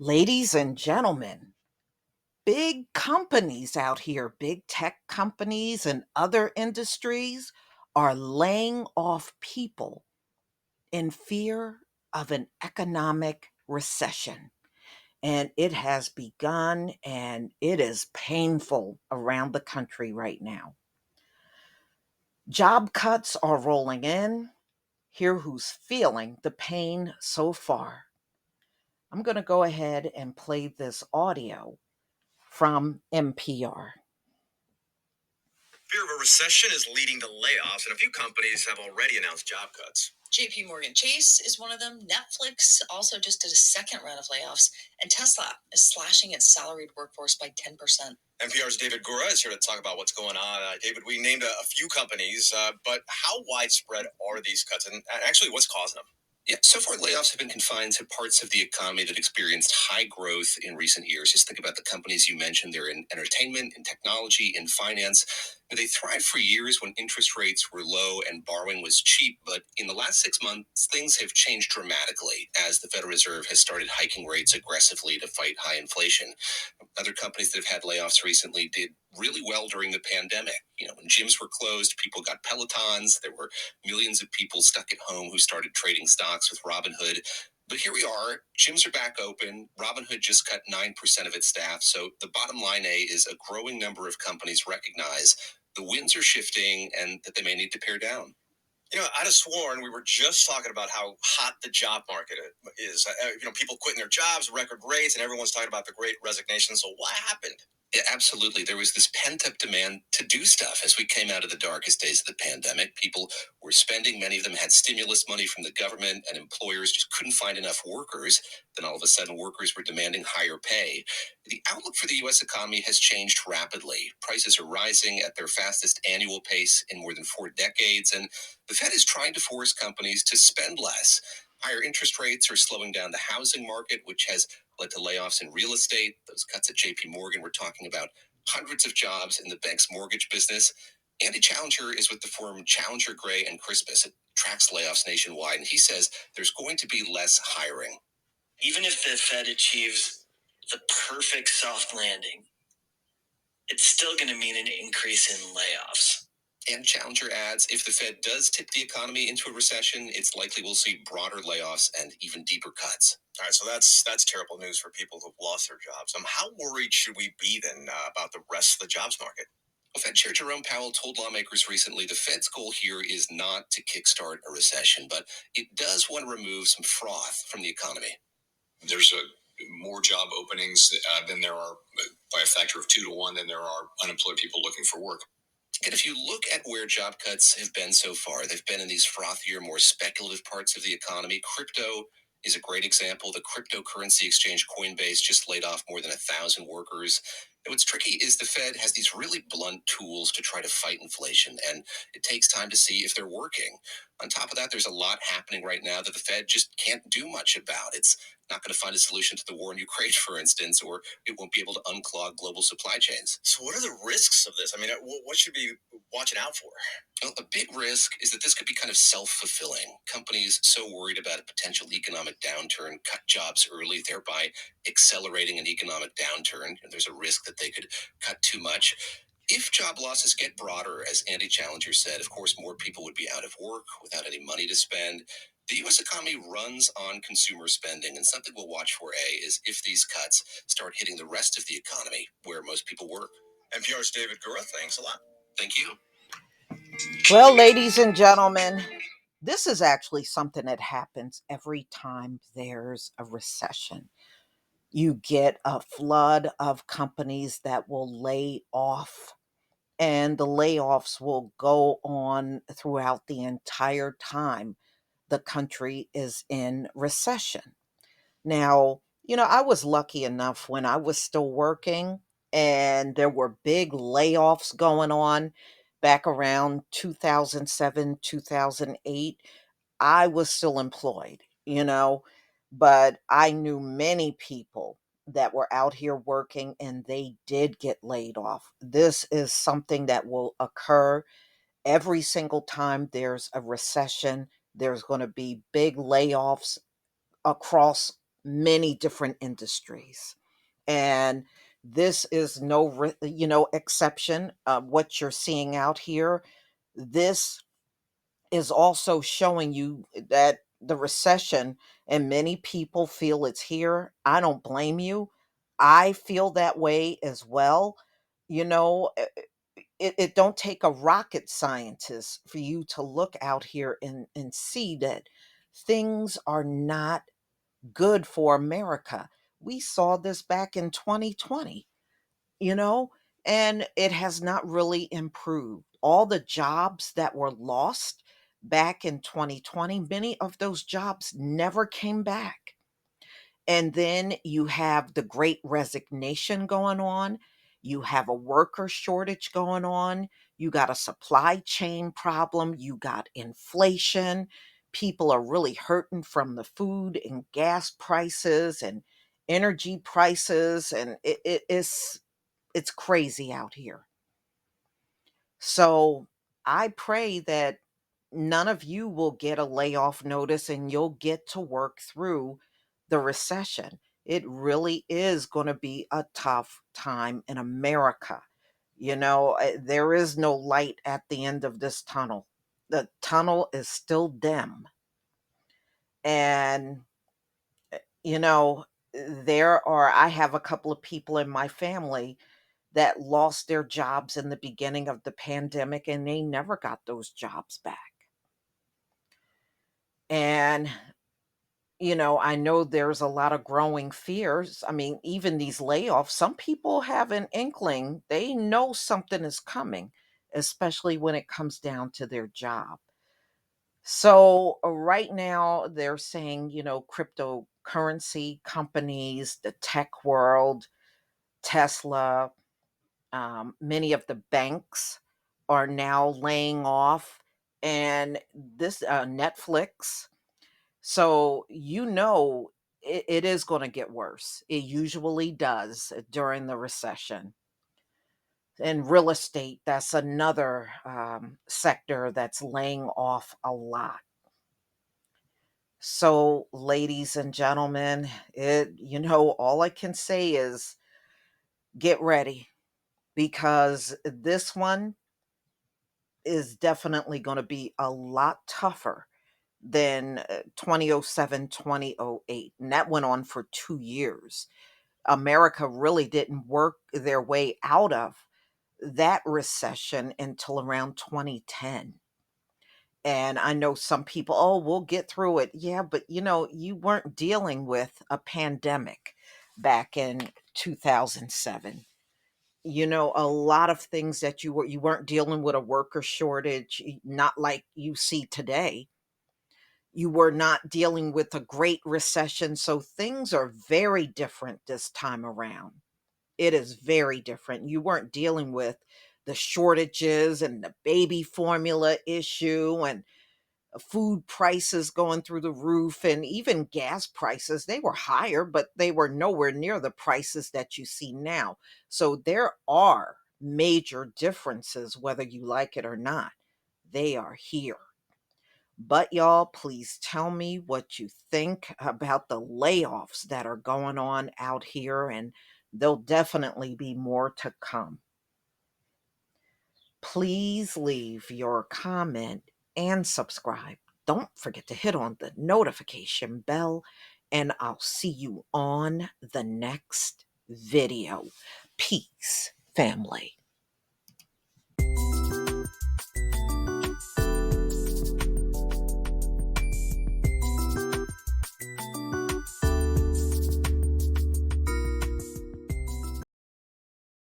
Ladies and gentlemen, big companies out here, big tech companies and other industries are laying off people in fear of an economic recession. And it has begun and it is painful around the country right now. Job cuts are rolling in. Hear who's feeling the pain so far. I'm going to go ahead and play this audio from NPR. Fear of a recession is leading to layoffs, and a few companies have already announced job cuts. JP Morgan Chase is one of them. Netflix also just did a second round of layoffs, and Tesla is slashing its salaried workforce by 10%. NPR's David Gura is here to talk about what's going on. David, we named a few companies, but how widespread are these cuts, and actually what's causing them? Yeah, so far layoffs have been confined to parts of the economy that experienced high growth in recent years. Just think about the companies you mentioned. They're in entertainment, in technology, in finance. They thrived for years when interest rates were low and borrowing was cheap, but in the last 6 months, things have changed dramatically as the Federal Reserve has started hiking rates aggressively to fight high inflation. Other companies that have had layoffs recently did really well during the pandemic. When gyms were closed, people got Pelotons. There were millions of people stuck at home who started trading stocks with Robinhood. But here we are. Gyms are back open. Robinhood just cut 9% of its staff. So the bottom line, is a growing number of companies recognize the winds are shifting and that they may need to pare down. I'd have sworn we were just talking about how hot the job market is. People quitting their jobs, record rates, and everyone's talking about the great resignation. So what happened? Yeah, absolutely. There was this pent up demand to do stuff as we came out of the darkest days of the pandemic. People were spending. Many of them had stimulus money from the government, and employers just couldn't find enough workers. Then all of a sudden, workers were demanding higher pay. The outlook for the U.S. economy has changed rapidly. Prices are rising at their fastest annual pace in more than 4 decades, and the Fed is trying to force companies to spend less. Higher interest rates are slowing down the housing market, which has led to layoffs in real estate. Those cuts at JP Morgan, we're talking about hundreds of jobs in the bank's mortgage business. Andy Challenger is with the firm Challenger Gray and Crispus. It tracks layoffs nationwide, and he says there's going to be less hiring. Even if the Fed achieves the perfect soft landing, it's still going to mean an increase in layoffs. And Challenger adds, if the Fed does tip the economy into a recession, it's likely we'll see broader layoffs and even deeper cuts. All right, so that's terrible news for people who've lost their jobs. How worried should we be then about the rest of the jobs market? Well, Fed Chair Jerome Powell told lawmakers recently the Fed's goal here is not to kickstart a recession, but it does want to remove some froth from the economy. There's more job openings than there are, by a factor of 2 to 1, than there are unemployed people looking for work. And if you look at where job cuts have been so far, they've been in these frothier, more speculative parts of the economy. Crypto is a great example. The cryptocurrency exchange Coinbase just laid off more than 1,000 workers. And what's tricky is the Fed has these really blunt tools to try to fight inflation, and it takes time to see if they're working. On top of that, there's a lot happening right now that the Fed just can't do much about. It's not going to find a solution to the war in Ukraine, for instance, or it won't be able to unclog global supply chains. So, what are the risks of this? What should we be watching out for? Well, a big risk is that this could be kind of self-fulfilling. Companies so worried about a potential economic downturn cut jobs early, thereby accelerating an economic downturn. And there's a risk that they could cut too much. If job losses get broader, as Andy Challenger said, of course, more people would be out of work without any money to spend. The U.S. economy runs on consumer spending, and something we'll watch for, is if these cuts start hitting the rest of the economy where most people work. NPR's David Gura, thanks a lot. Thank you. Well, ladies and gentlemen, this is actually something that happens every time there's a recession. You get a flood of companies that will lay off, and the layoffs will go on throughout the entire time the country is in recession. Now, I was lucky enough when I was still working and there were big layoffs going on back around 2007, 2008. I was still employed, but I knew many people that were out here working and they did get laid off. This is something that will occur every single time there's a recession. There's going to be big layoffs across many different industries. And this is no exception. What you're seeing out here, this is also showing you that the recession, and many people feel it's here. I don't blame you. I feel that way as well. You know, it don't take a rocket scientist for you to look out here and see that things are not good for America. We saw this back in 2020, you know, and it has not really improved. All the jobs that were lost back in 2020, many of those jobs never came back. And then you have the great resignation going on. You have a worker shortage going on. You got a supply chain problem. You got inflation. People are really hurting from the food and gas prices and energy prices. And it's crazy out here. So I pray that none of you will get a layoff notice and you'll get to work through the recession. It really is going to be a tough time in America. There is no light at the end of this tunnel. The tunnel is still dim. And, you know, I have a couple of people in my family that lost their jobs in the beginning of the pandemic and they never got those jobs back. And, I know there's a lot of growing fears. I mean, even these layoffs, some people have an inkling, they know something is coming, especially when it comes down to their job. So, right now, they're saying, cryptocurrency companies, the tech world, Tesla, many of the banks are now laying off, and this Netflix. So it is going to get worse. It usually does during the recession. And real estate, that's another sector that's laying off a lot. So, ladies and gentlemen, all I can say is get ready because this one is definitely going to be a lot tougher than 2007, and that went on for 2 years. America really didn't work their way out of that recession until around 2010. And I know some people, oh, we'll get through it. Yeah, but you weren't dealing with a pandemic back in 2007. A lot of things that you weren't dealing with a worker shortage, not like you see today. You were not dealing with a great recession, so things are very different this time around. It is very different. You weren't dealing with the shortages and the baby formula issue and food prices going through the roof, and even gas prices. They were higher, but they were nowhere near the prices that you see now. So there are major differences, whether you like it or not. They are here. But y'all, please tell me what you think about the layoffs that are going on out here, and there'll definitely be more to come. Please leave your comment and subscribe. Don't forget to hit on the notification bell, and I'll see you on the next video. Peace, family.